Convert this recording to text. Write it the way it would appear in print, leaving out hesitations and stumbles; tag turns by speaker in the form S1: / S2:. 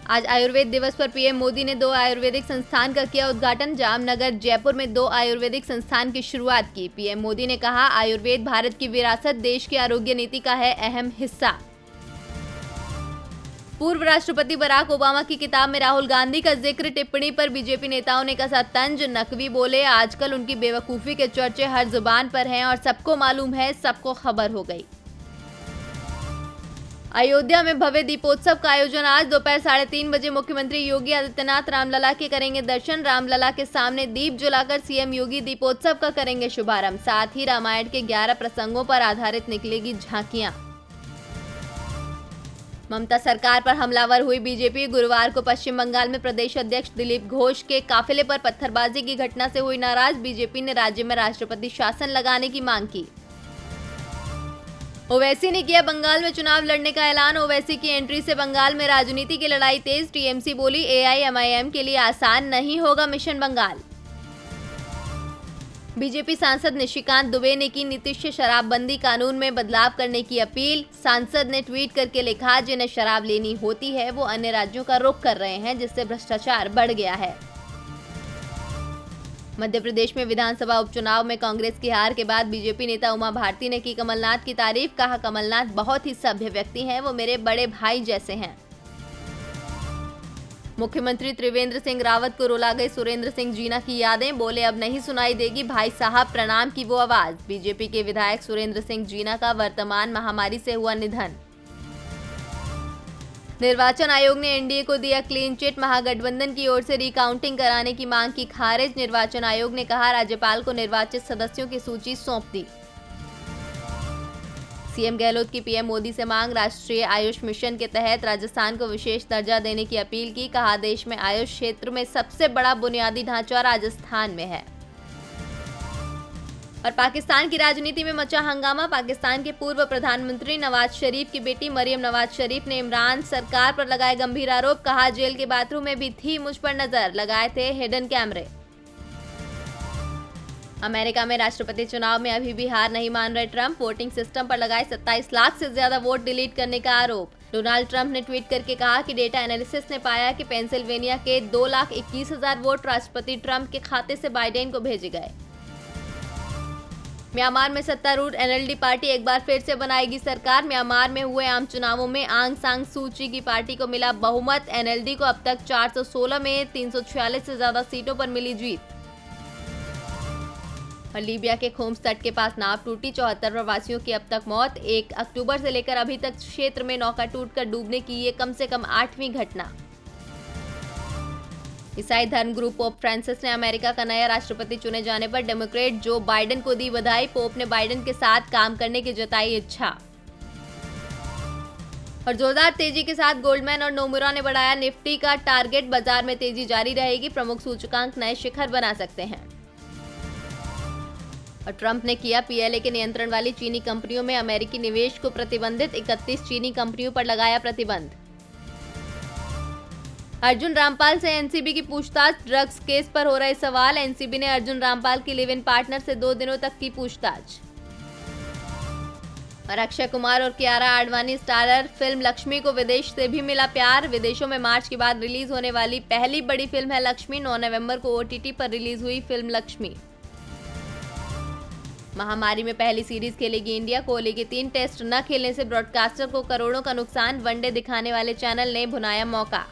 S1: आज आयुर्वेद दिवस पर पीएम मोदी ने 2 आयुर्वेदिक संस्थान का किया उद्घाटन। जामनगर, जयपुर में 2 आयुर्वेदिक संस्थान की शुरुआत की। पीएम मोदी ने कहा, आयुर्वेद भारत की विरासत, देश की आरोग्य नीति का है अहम हिस्सा। पूर्व राष्ट्रपति बराक ओबामा की किताब में राहुल गांधी का जिक्र, टिप्पणी पर बीजेपी नेताओं ने कसा तंज। नकवी बोले, आजकल उनकी बेवकूफी के चर्चे हर जुबान पर हैं और सबको मालूम है, सबको खबर हो गई। अयोध्या में भव्य दीपोत्सव का आयोजन। आज दोपहर 3:30 बजे मुख्यमंत्री योगी आदित्यनाथ रामलला के करेंगे दर्शन। रामलला के सामने दीप जलाकर सीएम योगी दीपोत्सव का करेंगे शुभारंभ। साथ ही रामायण के 11 प्रसंगों पर आधारित निकलेगी झांकियां। ममता सरकार पर हमलावर हुई बीजेपी। गुरुवार को पश्चिम बंगाल में प्रदेश अध्यक्ष दिलीप घोष के काफिले पर पत्थरबाजी की घटना से हुई नाराज। बीजेपी ने राज्य में राष्ट्रपति शासन लगाने की मांग की। ओवैसी ने किया बंगाल में चुनाव लड़ने का ऐलान। ओवैसी की एंट्री से बंगाल में राजनीति की लड़ाई तेज। टीएमसी बोली, एआईएमआईएम के लिए आसान नहीं होगा मिशन बंगाल। बीजेपी सांसद निशिकांत दुबे ने की नीतीश से शराबबंदी कानून में बदलाव करने की अपील। सांसद ने ट्वीट करके लिखा, जिन्हें शराब लेनी होती है वो अन्य राज्यों का रुख कर रहे हैं, जिससे भ्रष्टाचार बढ़ गया है। मध्य प्रदेश में विधानसभा उपचुनाव में कांग्रेस की हार के बाद बीजेपी नेता उमा भारती ने की कमलनाथ की तारीफ। कहा, कमलनाथ बहुत ही सभ्य व्यक्ति हैं, वो मेरे बड़े भाई जैसे हैं। मुख्यमंत्री त्रिवेंद्र सिंह रावत को रुला गई सुरेंद्र सिंह जीना की यादें। बोले, अब नहीं सुनाई देगी भाई साहब प्रणाम की वो आवाज। बीजेपी के विधायक सुरेंद्र सिंह जीना का वर्तमान महामारी से हुआ निधन। निर्वाचन आयोग ने एनडीए को दिया क्लीन चिट। महागठबंधन की ओर से रिकाउंटिंग कराने की मांग की खारिज। निर्वाचन आयोग ने कहा, राज्यपाल को निर्वाचित सदस्यों की सूची सौंप दी। सीएम गहलोत की पीएम मोदी से मांग। राष्ट्रीय आयुष मिशन के तहत राजस्थान को विशेष दर्जा देने की अपील की। कहा, देश में आयुष क्षेत्र में सबसे बड़ा बुनियादी ढांचा राजस्थान में है। और पाकिस्तान की राजनीति में मचा हंगामा। पाकिस्तान के पूर्व प्रधानमंत्री नवाज शरीफ की बेटी मरियम नवाज शरीफ ने इमरान सरकार पर लगाए गंभीर आरोप। कहा, जेल के बाथरूम में भी थी मुझ पर नजर, लगाए थे हिडन कैमरे। अमेरिका में राष्ट्रपति चुनाव में अभी भी हार नहीं मान रहे ट्रंप। वोटिंग सिस्टम पर लगाए 27 लाख से ज्यादा वोट डिलीट करने का आरोप। डोनाल्ड ट्रंप ने ट्वीट करके कहा कि डेटा एनालिसिस ने पाया कि पेंसिल्वेनिया के 2,21,000 वोट राष्ट्रपति ट्रंप के खाते से बाइडेन को भेजे गए। म्यांमार में सत्तारूढ़ एनएलडी पार्टी एक बार फिर से बनाएगी सरकार। म्यांमार में हुए आम चुनावों में आंग सान सू की की पार्टी को मिला बहुमत। एनएलडी को अब तक 416 में 346 से ज्यादा सीटों पर मिली जीत। और लीबिया के खोम्स तट के पास नाव टूटी, 74 प्रवासियों की अब तक मौत। 1 अक्टूबर से लेकर अभी तक क्षेत्र में नौका टूटकर डूबने की ये कम से कम 8वीं घटना। ईसाई धर्म गुरु पोप फ्रांसिस ने अमेरिका का नया राष्ट्रपति चुने जाने पर डेमोक्रेट जो बाइडेन को दी बधाई। पोप ने बाइडेन के साथ काम करने की जताई इच्छा। और जोरदार तेजी के साथ गोल्डमैन और नोमुरा ने बढ़ाया निफ्टी का टारगेट। बाजार में तेजी जारी रहेगी, प्रमुख सूचकांक नए शिखर बना सकते हैं। और ट्रंप ने किया पीएलए के नियंत्रण वाली चीनी कंपनियों में अमेरिकी निवेश को प्रतिबंधित। 31 चीनी कंपनियों पर लगाया प्रतिबंध। अर्जुन रामपाल से एनसीबी की पूछताछ। ड्रग्स केस पर हो रहे सवाल। एनसीबी ने अर्जुन रामपाल की लिव इन पार्टनर से 2 दिनों तक की पूछताछ। और अक्षय कुमार और कियारा आडवाणी स्टारर फिल्म लक्ष्मी को विदेश से भी मिला प्यार। विदेशों में मार्च के बाद रिलीज होने वाली पहली बड़ी फिल्म है लक्ष्मी। 9 नवंबर को ओटीटी पर रिलीज हुई फिल्म लक्ष्मी। महामारी में पहली सीरीज खेलेगी इंडिया। कोहली के 3 टेस्ट न खेलने से ब्रॉडकास्टर को करोड़ों का नुकसान। वनडे दिखाने वाले चैनल ने भुनाया मौका।